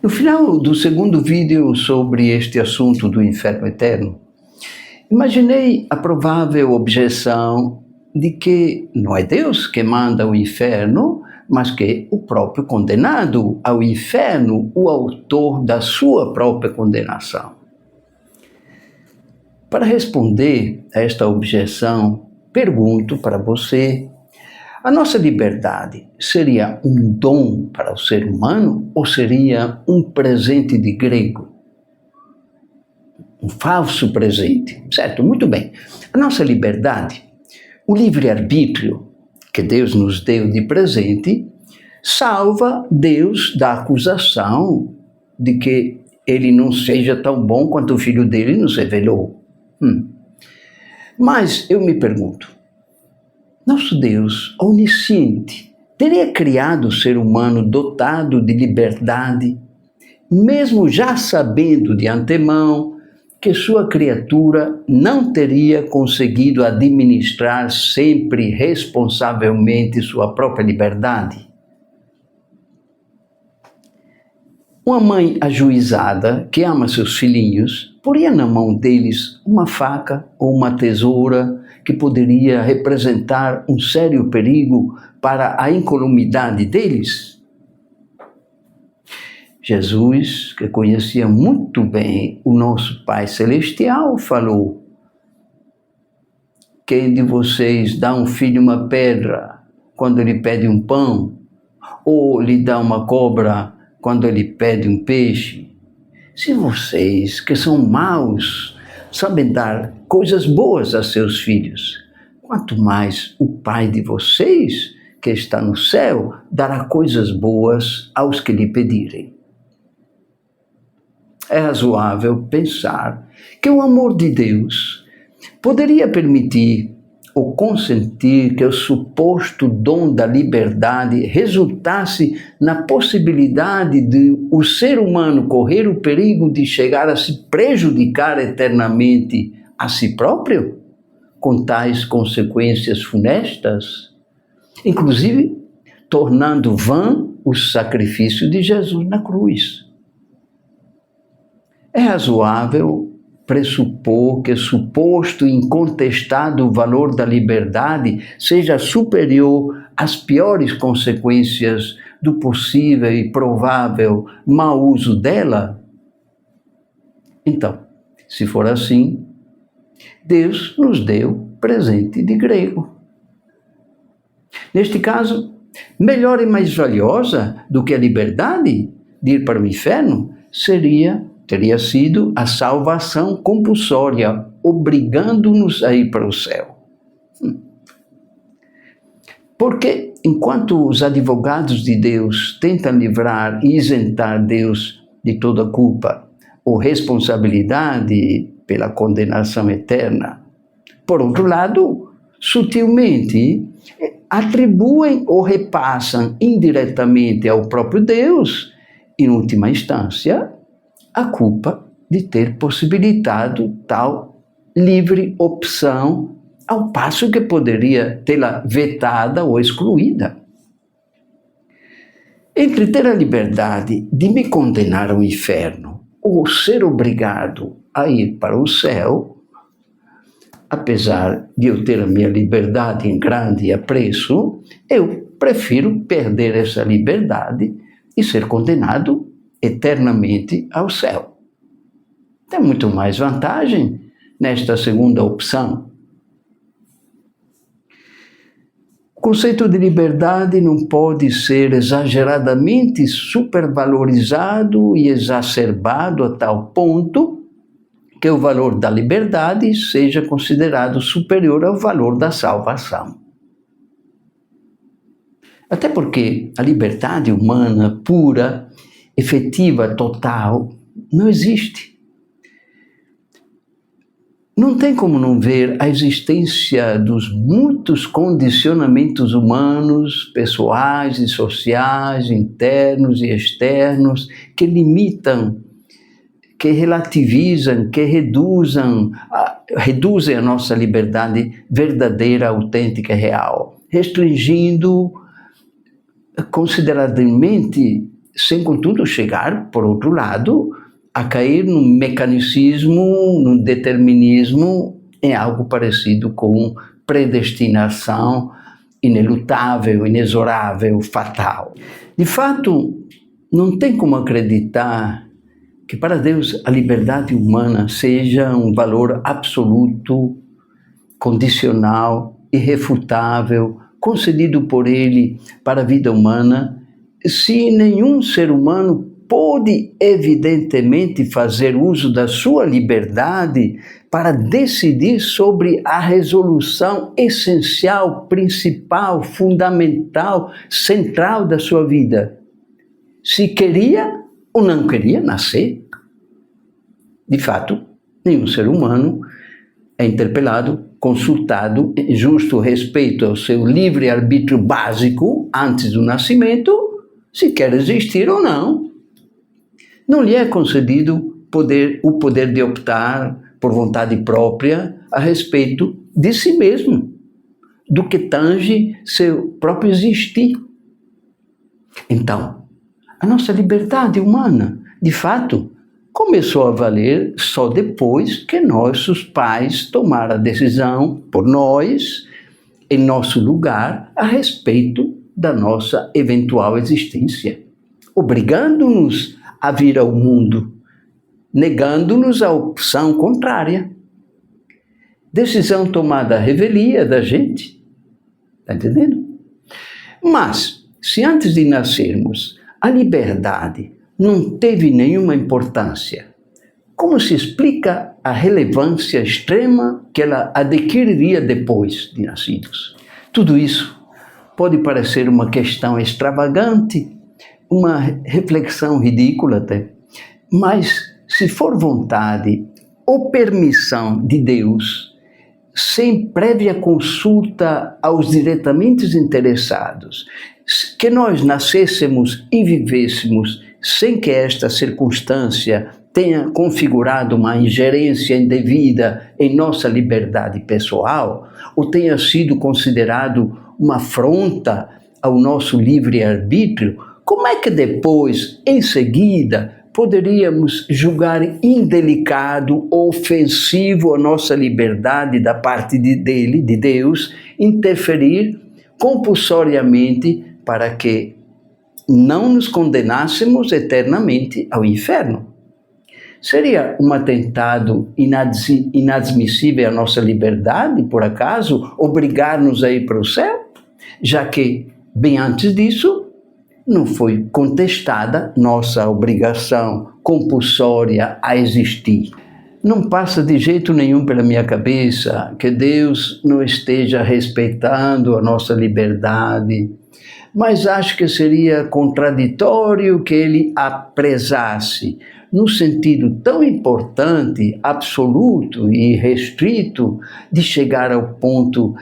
No final do segundo vídeo sobre este assunto do inferno eterno, imaginei a provável objeção de que não é Deus que manda o inferno, mas que o próprio condenado ao inferno, o autor da sua própria condenação. Para responder a esta objeção, pergunto para você: a nossa liberdade seria um dom para o ser humano ou seria um presente de grego? Um falso presente, certo? Muito bem. A nossa liberdade, o livre-arbítrio que Deus nos deu de presente, salva Deus da acusação de que ele não seja tão bom quanto o filho dele nos revelou. Mas eu me pergunto, nosso Deus onisciente teria criado o ser humano dotado de liberdade, mesmo já sabendo de antemão que sua criatura não teria conseguido administrar sempre responsavelmente sua própria liberdade? Uma mãe ajuizada que ama seus filhinhos poria na mão deles uma faca ou uma tesoura que poderia representar um sério perigo para a incolumidade deles? Jesus, que conhecia muito bem o nosso Pai Celestial, falou: quem de vocês dá um filho uma pedra quando ele pede um pão? Ou lhe dá uma cobra quando ele pede um peixe? Se vocês, que são maus, sabem dar coisas boas a seus filhos, quanto mais o Pai de vocês, que está no céu, dará coisas boas aos que lhe pedirem. É razoável pensar que o amor de Deus poderia permitir ou consentir que o suposto dom da liberdade resultasse na possibilidade de o ser humano correr o perigo de chegar a se prejudicar eternamente a si próprio, com tais consequências funestas, inclusive tornando vã o sacrifício de Jesus na cruz. É razoável pressupor que o suposto e incontestado valor da liberdade seja superior às piores consequências do possível e provável mau uso dela? Então, se for assim, Deus nos deu presente de grego. Neste caso, melhor e mais valiosa do que a liberdade de ir para o inferno teria sido a salvação compulsória, obrigando-nos a ir para o céu. Porque, enquanto os advogados de Deus tentam livrar e isentar Deus de toda culpa ou responsabilidade pela condenação eterna, por outro lado, sutilmente atribuem ou repassam indiretamente ao próprio Deus, em última instância, a culpa de ter possibilitado tal livre opção, ao passo que poderia tê-la vetada ou excluída. Entre ter a liberdade de me condenar ao inferno ou ser obrigado a ir para o céu, apesar de eu ter a minha liberdade em grande apreço, eu prefiro perder essa liberdade e ser condenado eternamente ao céu. Tem muito mais vantagem nesta segunda opção. O conceito de liberdade não pode ser exageradamente supervalorizado e exacerbado a tal ponto que o valor da liberdade seja considerado superior ao valor da salvação. Até porque a liberdade humana pura, efetiva, total, não existe. Não tem como não ver a existência dos muitos condicionamentos humanos, pessoais e sociais, internos e externos, que limitam, que relativizam, que reduzem a nossa liberdade verdadeira, autêntica e real, restringindo consideravelmente sem contudo chegar, por outro lado, a cair num mecanicismo, num determinismo, em algo parecido com predestinação inelutável, inexorável, fatal. De fato, não tem como acreditar que para Deus a liberdade humana seja um valor absoluto, condicional, irrefutável, concedido por Ele para a vida humana, se nenhum ser humano pode evidentemente fazer uso da sua liberdade para decidir sobre a resolução essencial, principal, fundamental, central da sua vida. Se queria ou não queria nascer. De fato, nenhum ser humano é interpelado, consultado em justo respeito ao seu livre-arbítrio básico antes do nascimento, se quer existir ou não. Não lhe é concedido o poder de optar por vontade própria a respeito de si mesmo, do que tange seu próprio existir. Então, a nossa liberdade humana, de fato, começou a valer só depois que nossos pais tomaram a decisão por nós, em nosso lugar, a respeito da nossa eventual existência, obrigando-nos a vir ao mundo, negando-nos a opção contrária. Decisão tomada à revelia da gente. Está entendendo? Mas, se antes de nascermos a liberdade não teve nenhuma importância, como se explica a relevância extrema que ela adquiriria depois de nascidos? Tudo isso pode parecer uma questão extravagante, uma reflexão ridícula até, mas se for vontade ou permissão de Deus, sem prévia consulta aos diretamente interessados, que nós nascêssemos e vivêssemos sem que esta circunstância tenha configurado uma ingerência indevida em nossa liberdade pessoal, ou tenha sido considerado uma afronta ao nosso livre-arbítrio, como é que depois, em seguida, poderíamos julgar indelicado ou ofensivo a nossa liberdade da parte de Deus, interferir compulsoriamente para que não nos condenássemos eternamente ao inferno? Seria um atentado inadmissível à nossa liberdade, por acaso, obrigar-nos a ir para o céu? Já que, bem antes disso, não foi contestada nossa obrigação compulsória a existir. Não passa de jeito nenhum pela minha cabeça que Deus não esteja respeitando a nossa liberdade, mas acho que seria contraditório que Ele a prezasse, num sentido tão importante, absoluto e restrito, de chegar ao ponto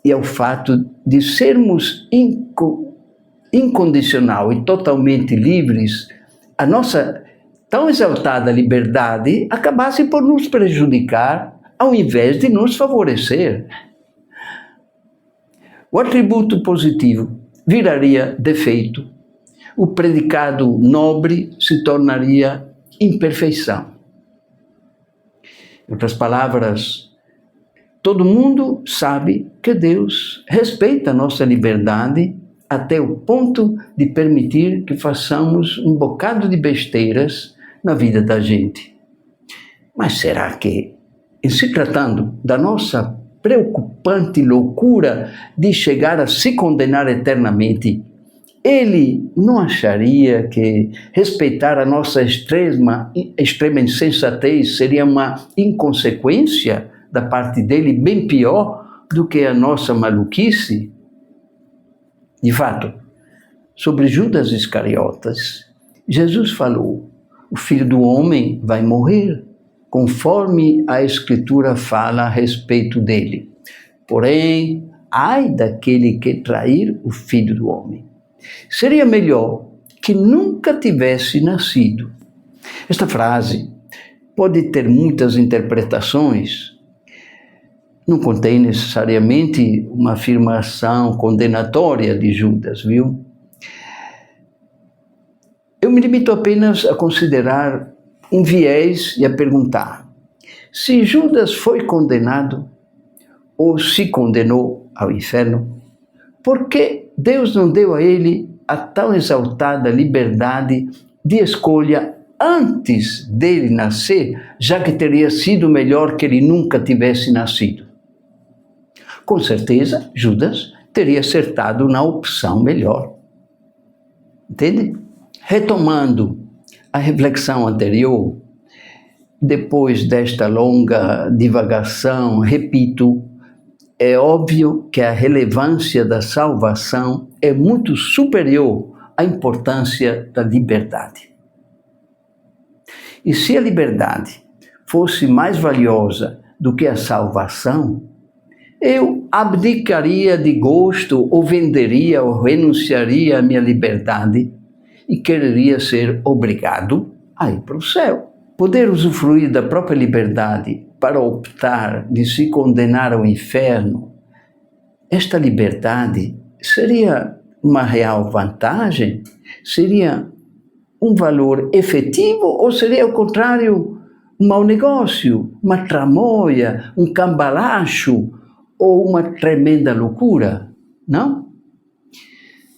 e ao fato de sermos incondicional e totalmente livres, a nossa tão exaltada liberdade acabasse por nos prejudicar ao invés de nos favorecer. O atributo positivo viraria defeito, o predicado nobre se tornaria imperfeição. Em outras palavras, todo mundo sabe que Deus respeita a nossa liberdade até o ponto de permitir que façamos um bocado de besteiras na vida da gente. Mas será que, em se tratando da nossa preocupante loucura de chegar a se condenar eternamente, Ele não acharia que respeitar a nossa extrema insensatez seria uma inconsequência da parte dele bem pior do que a nossa maluquice? De fato, sobre Judas Iscariotas, Jesus falou: o Filho do Homem vai morrer, conforme a Escritura fala a respeito dele. Porém, ai daquele que trair o Filho do Homem. Seria melhor que nunca tivesse nascido. Esta frase pode ter muitas interpretações. Não contém necessariamente uma afirmação condenatória de Judas, viu? Eu me limito apenas a considerar um viés e a perguntar: se Judas foi condenado ou se condenou ao inferno, por que Deus não deu a ele a tão exaltada liberdade de escolha antes dele nascer, já que teria sido melhor que ele nunca tivesse nascido? Com certeza, Judas teria acertado na opção melhor. Entende? Retomando a reflexão anterior, depois desta longa divagação, repito, é óbvio que a relevância da salvação é muito superior à importância da liberdade. E se a liberdade fosse mais valiosa do que a salvação, eu abdicaria de gosto ou venderia ou renunciaria à minha liberdade e quereria ser obrigado a ir para o céu. Poder usufruir da própria liberdade para optar de se condenar ao inferno, esta liberdade seria uma real vantagem? Seria um valor efetivo ou seria, ao contrário, um mau negócio, uma tramóia, um cambalacho ou uma tremenda loucura? Não?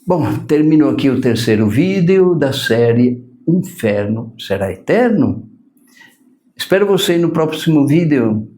Bom, termino aqui o terceiro vídeo da série O Inferno Será Eterno? Espero você no próximo vídeo.